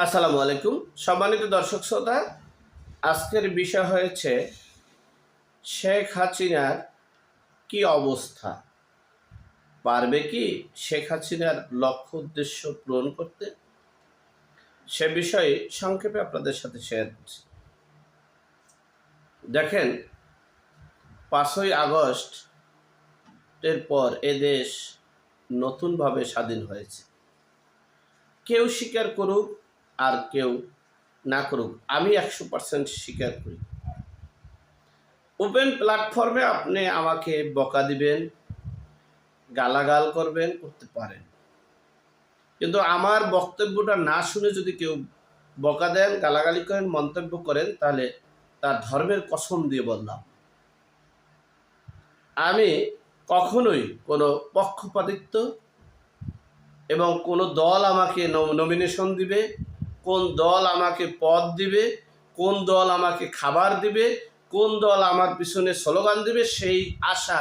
আসসালামু আলাইকুম সম্মানিত দর্শক শ্রোতা। আজকের বিষয় হয়েছে শেখ হাসিনার কি অবস্থা, পারবে কি শেখ হাসিনার লক্ষ্য উদ্দেশ্য পূরণ করতে, সে বিষয়ে সংক্ষেপে আপনাদের সাথে শেয়ার করছি। দেখেন, 5ই আগস্টের পর এদেশ নতুনভাবে স্বাধীন হয়েছে। কেউ স্বীকার করুক আর কেউ না করুক, আমি 100% স্বীকার করি। ওপেন প্ল্যাটফর্মে আপনি আমাকে বকা দিবেন, গালাগাল করবেন, করতে পারেন, কিন্তু আমার বক্তব্যটা না শুনে যদি কেউ বকা দেন, গালাগালি করেন, মন্তব্য করেন, তাহলে তার ধর্মের কসম দিয়ে বললাম, আমি কখনোই কোনো পক্ষপাতিত্ব এবং কোনো দল আমাকে নমিনেশন দিবে, কোন দল আমাকে পদ দিবে, কোন দল আমাকে খাবার দিবে, কোন দল আমার পিছনে স্লোগান দিবে, সেই আশা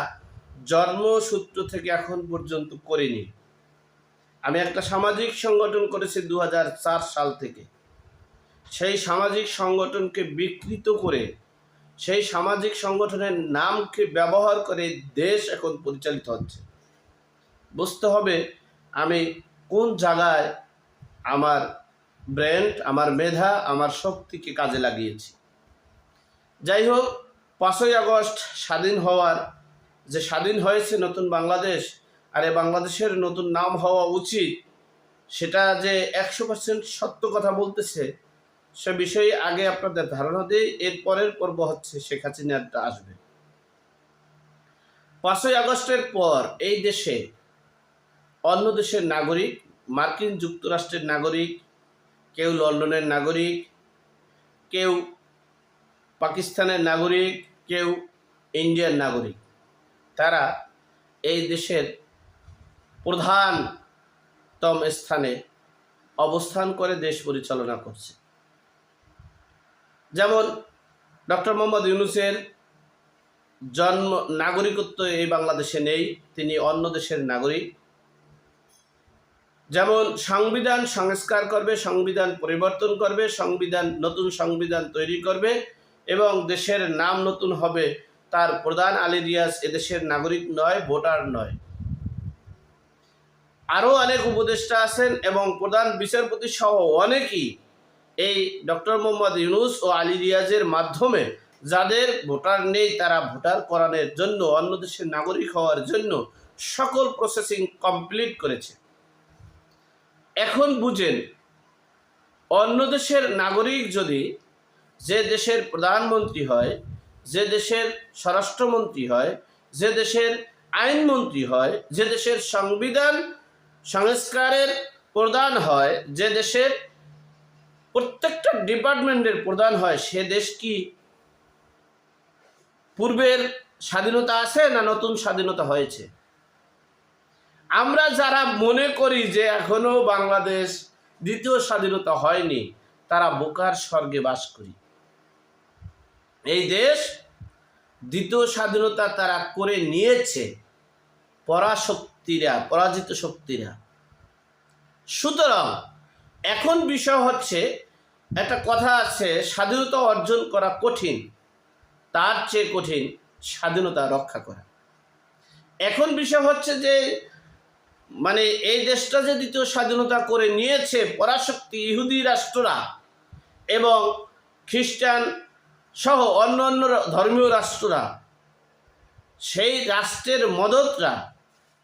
জন্মসূত্র থেকে এখন পর্যন্ত করিনি। আমি একটা সামাজিক সংগঠন করেছি 2004 সাল থেকে। সেই সামাজিক সংগঠনকে বিকৃত করে, সেই সামাজিক সংগঠনের নামকে ব্যবহার করে দেশ এখন পরিচালিত হচ্ছে। বুঝতে হবে আমি কোন জায়গায় আমার ব্র্যান্ড, আমার মেধা, আমার শক্তিকে কাজে লাগিয়েছি। যাই হোক, 5ই আগস্ট স্বাধীন হওয়ার যে স্বাধীন হয়েছে নতুন বাংলাদেশ, আর এই বাংলাদেশের নতুন নাম হওয়া উচিত, সেটা যে 100% সত্য কথা বলতেছে, সে বিষয়ে আগে আপনাদের ধারণা দিই। এর পরের পর্ব হচ্ছে শেখ হাসিনাটা আসবে। 5ই আগস্টের পর এই দেশে অন্য দেশের নাগরিক, মার্কিন যুক্তরাষ্ট্রের নাগরিক, কেউ লন্ডনের নাগরিক, কেউ পাকিস্তানের নাগরিক, কেউ ইন্ডিয়ার নাগরিক, তারা এই দেশের প্রধানতম স্থানে অবস্থান করে দেশ পরিচালনা করছে। যেমন ডক্টর মোহাম্মদ ইউনূসের জন্ম নাগরিকত্ব এই বাংলাদেশে নেই, তিনি অন্য দেশের নাগরিক। যেমন সংবিধান সংস্কার করবে, সংবিধান পরিবর্তন করবে, নতুন সংবিধান তৈরি করবে এবং দেশের নাম নতুন হবে, তার প্রধান আলী রিয়াজ এদেশের নাগরিক নয়, ভোটার নয়। আরও অনেক উপদেষ্টা আছেন এবং প্রধান বিচারপতি সহ অনেকেই এই ডক্টর মোহাম্মদ ইউনূস ও আলী রিয়াজের মাধ্যমে যাদের ভোটার নেই, তারা ভোটার করানোর জন্য, অন্য দেশের নাগরিক হওয়ার জন্য সকল প্রসেসিং কমপ্লিট করেছে। এখন বুঝেন, অন্য দেশের নাগরিক যদি যে দেশের প্রধানমন্ত্রী হয়, যে দেশের স্বরাষ্ট্রমন্ত্রী হয়, যে দেশের আইনমন্ত্রী হয়, যে দেশের সংবিধান সংস্কারের প্রধান হয়, যে দেশের প্রত্যেকটা ডিপার্টমেন্টের প্রধান হয়, সে দেশ কি পূর্বের স্বাধীনতা আছে না নতুন স্বাধীনতা হয়েছে? আমরা যারা মনে করি যে এখনো বাংলাদেশ দ্বিতীয় স্বাধীনতা হয়নি, তারা বোকার স্বর্গে বাস করি। এই দেশ দ্বিতীয় স্বাধীনতা তারা করে নিয়েছে, পরাজিত শক্তিরা। সুতরাং এখন বিষয় হচ্ছে, একটা কথা আছে, স্বাধীনতা অর্জন করা কঠিন, তার চেয়ে কঠিন স্বাধীনতা রক্ষা করা। এখন বিষয় হচ্ছে যে এই দেশটা যে দ্বিতীয় স্বাধীনতা করে নিয়েছে পরাশক্তি ইহুদি রাষ্ট্ররা এবং খ্রিস্টান সহ অন্য ধর্মীয় রাষ্ট্ররা, সেই রাষ্ট্রের মদতরা,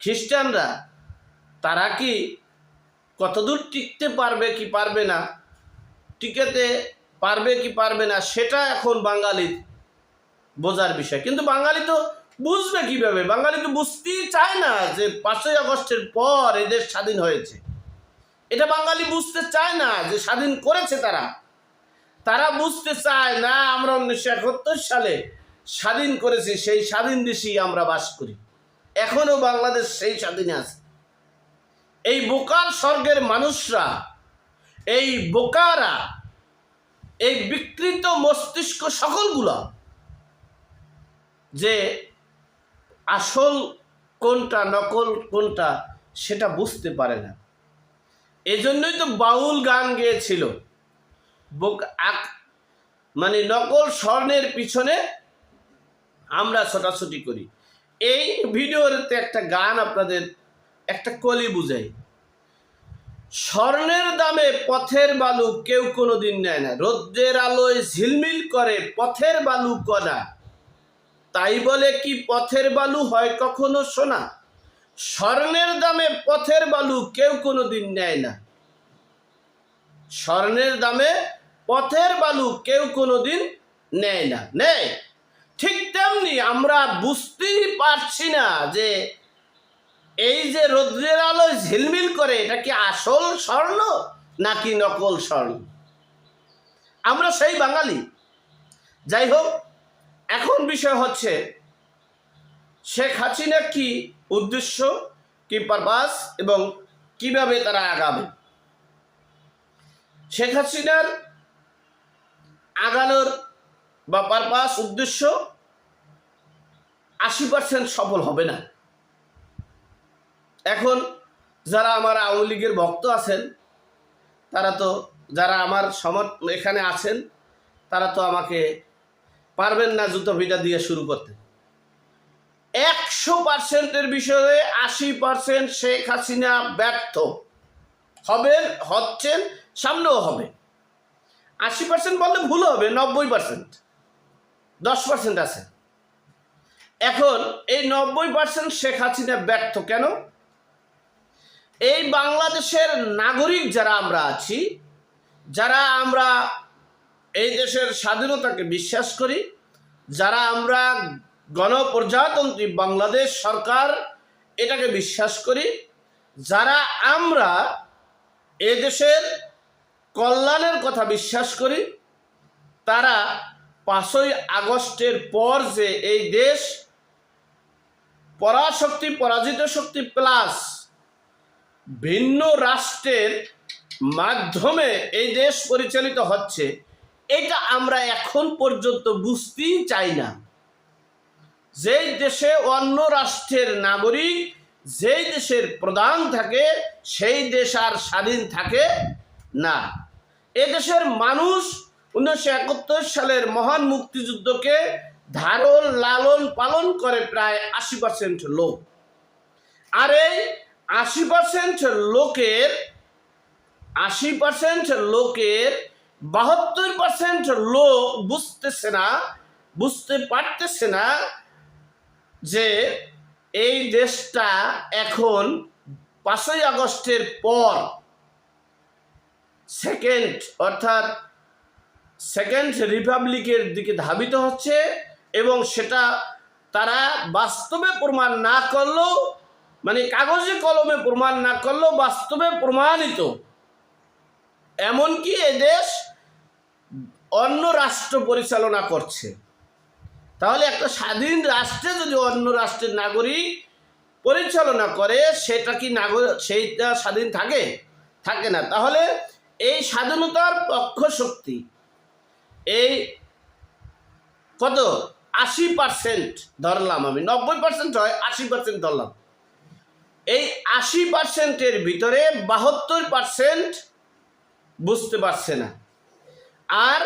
খ্রিস্টানরা, তারা কি কতদূর টিকতে পারবে কি পারবে না, টিকাতে পারবে কি পারবে না, সেটা এখন বাঙালির বোঝার বিষয়। কিন্তু বাঙালি তো বুঝবে কিভাবে? বাঙালি তো বুঝতেই চায় না যে 5ই আগস্টের পর এদেশ স্বাধীন হয়েছে। এটা বাঙালি বুঝতে চায় না যে স্বাধীন করেছে তারা বুঝতে চায় না আমরা 1971 সালে স্বাধীন করেছি, সেই স্বাধীন দেশেই আমরা বাস করি, এখনো বাংলাদেশ সেই স্বাধীনে আছে। এই বোকার স্বর্গের মানুষরা, এই বোকারা, এই বিকৃত মস্তিষ্ক সকলগুলা যে আসল কোনটা নকল কোনটা সেটা বুঝতে পারে না। এজন্যই তো বাউল গান গেয়েছিল, মানে নকল স্বর্ণের পিছনে আমরা ছোটাছুটি করি। এই ভিডিওতে একটা গান আপনাদের একটা কলি বুঝাই। স্বর্ণের দামে পথের বালু কেউ কোনোদিন নেয় না, রৌদ্রের আলোয় ঝিলমিল করে পথের বালু কণা, তাই বলে কি পথের বালু হয় কখনো সোনা? স্বর্ণের দামে পথের বালু কেউ কোনোদিন নেয় না, স্বর্ণের দামে পথের বালু কেউ কোনোদিন নেয় না। নেয় ঠিক তেমনি আমরা বুঝতেই পারছি না যে এই যে রৌদ্রের আলোয় ঝিলমিল করে এটা কি আসল স্বর্ণ নাকি নকল স্বর্ণ। আমরা সেই বাঙালি। যাই হোক, এখন বিষয় হচ্ছে শেখ হাসিনা কি উদ্দেশ্য, কি পারপাস এবং কিভাবে তারা আগাবে। শেখ হাসিনার আগানোর বা পারপাস উদ্দেশ্য 80% সফল হবে না। এখন যারা আমার আওয়ামী লীগের ভক্ত আছেন তারা তো, যারা আমার এখানে আছেন তারা তো আমাকে পারবেন না জুতো ভিটা দিয়ে শুরু করতে। 100%-এর বিষয়ে 80% শেখ হাসিনা ব্যর্থ হবেন, হচ্ছেন, সামনেও হবে। 80% বললে ভুল হবে, 90%, 10% আছে। এখন এই 90% শেখ হাসিনা ব্যর্থ কেন? এই বাংলাদেশের নাগরিক যারা আমরা আছি, যারা আমরা এই দেশের স্বাধীনতাকে বিশ্বাস করি, যারা আমরা গণপ্রজাতন্ত্রী বাংলাদেশ সরকার এটাকে বিশ্বাস করি, যারা আমরা এই দেশের কল্যাণের কথা বিশ্বাস করি, তারা 5ই আগস্টের পর যে এই দেশ পরাশক্তি, পরাজিত শক্তি প্লাস ভিন্ন রাষ্ট্রের মাধ্যমে এই দেশ পরিচালিত হচ্ছে, এটা আমরা এখন পর্যন্ত বুঝতেই চাই না। যেই দেশে অন্য রাষ্ট্রের নাগরিক, যেই দেশের প্রধান থাকে, সেই দেশ আর স্বাধীন থাকে না। এদেশের মানুষ 1971 সালের মহান মুক্তিযুদ্ধকে ধারণ লালন পালন করে প্রায় 80% লোক। আর এই 80% লোকের 72% লোক বুঝতে পারতেছে না যে এই দেশটা এখন 5ই আগস্টের পর সেকেন্ড রিপাবলিকের দিকে ধাবিত হচ্ছে, এবং সেটা তারা বাস্তবে প্রমাণ না করলেও, মানে কাগজে কলমে প্রমাণ না করলেও বাস্তবে প্রমাণিত। এমনকি এদেশ অন্য রাষ্ট্র পরিচালনা করছে। তাহলে একটা স্বাধীন রাষ্ট্রে যদি অন্য রাষ্ট্রের নাগরিক পরিচালনা করে, সেইটা স্বাধীন থাকে না। তাহলে এই স্বাধীনতার পক্ষ শক্তি এই কত 80% ধরলাম, আমি 90% হয়, 80% ধরলাম। এই 80%-এর ভিতরে 72% বুঝতে পারছে না। আর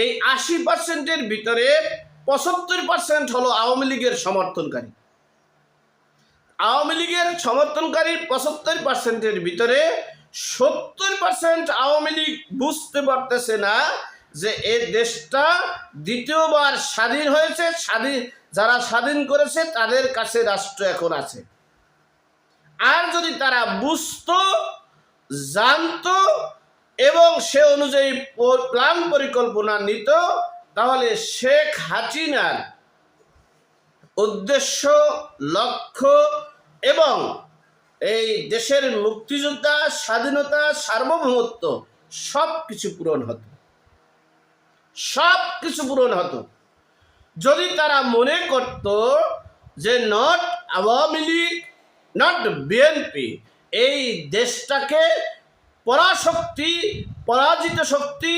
এই 80%-এর ভিতরে 75% হলো আওয়ামী লীগের সমর্থনকারী। আওয়ামী লীগের সমর্থনকারী 75%-এর ভিতরে 70% আওয়ামী লীগ বুঝতে পারতেছে না যে এই দেশটা দ্বিতীয়বার স্বাধীন হয়েছে, যারা স্বাধীন করেছে তাদের কাছে রাষ্ট্র এখন আছে। আর যদি তারা বুঝতো, জানতো এবং সে অনুযায়ী প্ল্যান পরিকল্পনা নিত, তাহলে শেখ হাসিনার উদ্দেশ্য, লক্ষ্য এবং এই দেশের মুক্তিযোদ্ধা, স্বাধীনতা, সার্বভৌমত্ব সব কিছু পূরণ হতো। যদি তারা মনে করত যে not Awami League, not BNP, এই দেশটাকে পরাজিত শক্তি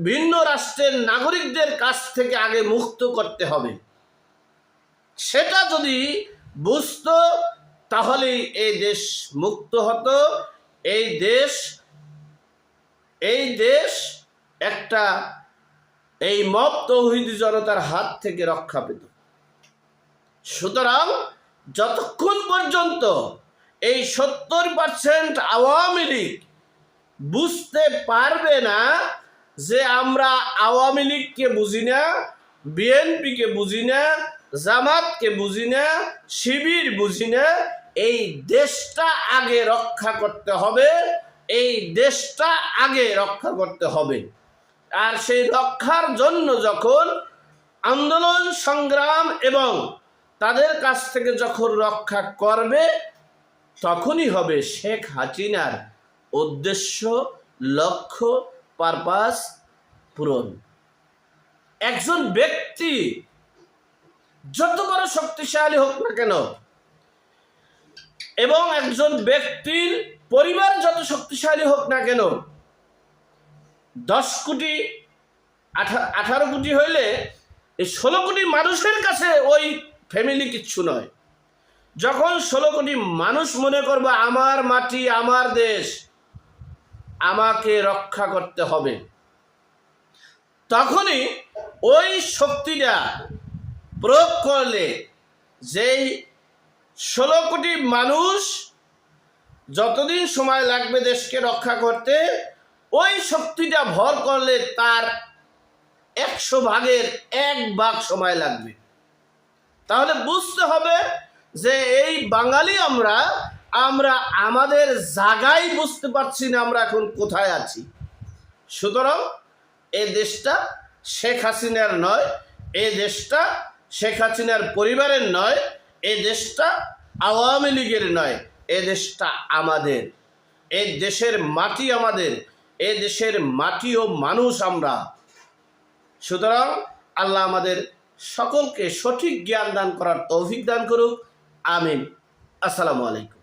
ভিন্ন রাষ্ট্রের নাগরিকদের কাছ থেকে আগে মুক্ত করতে হবে, সেটা যদি বুঝতো তাহলেই এই দেশ মুক্ত হতো, এই দেশ এই দেশ একটা এই মব তৌহিদি জনতার হাত থেকে রক্ষা পেত। সুতরাং যতক্ষণ পর্যন্ত এই 70% আওয়ামী লীগ বুঝতে পারবে না যে আমরা আওয়ামী লীগকে বুঝি না, বিএনপিকে বুঝি না, জামাতকে বুঝি না, শিবির বুঝি না, এই দেশটা আগে রক্ষা করতে হবে, এই দেশটা আগে রক্ষা করতে হবে। আর সেই রক্ষার জন্য যখন আন্দোলন সংগ্রাম এবং তাদের কাছ থেকে যখন রক্ষা করবে, তখনই হবে শেখ হাসিনার উদ্দেশ্য, লক্ষ্য, পারপাস পূরণ। একজন ব্যক্তি যত বড় শক্তিশালী হোক না কেন এবং একজন ব্যক্তির পরিবার যত শক্তিশালী হোক না কেন, 10 কোটি 18 কোটি হইলে এই 16 কোটি মানুষের কাছে ওই ফ্যামিলি কিচ্ছু নয়। যখন 16 কোটি মানুষ মনে করবে আমার মাটি আমার দেশ, আমাকে রক্ষা করতে হবে, তখনই ওই শক্তিটা প্রয়োগ করলে যেই 16 কোটি মানুষ যতদিন সময় লাগবে দেশকে রক্ষা করতে, ওই শক্তিটা ভর করলে তার 100 ভাগের 1 ভাগ সময় লাগবে। তাহলে বুঝতে হবে যে এই বাঙালি আমরা আমাদের জায়গায় বুঝতে পারছি না আমরা এখন কোথায় আছি। সুতরাং এই দেশটা শেখ হাসিনার নয়, এই দেশটা শেখ হাসিনার পরিবারের নয়, এই দেশটা আওয়ামী লীগের নয়, এই দেশটা আমাদের। এই দেশের মাটি আমাদের, এই দেশের মাটি ও মানুষ আমরা। সুতরাং আল্লাহ আমাদের সকলকে সঠিক জ্ঞান দান করার তৌফিক দান করুক। আমিন। আসসালামু আলাইকুম।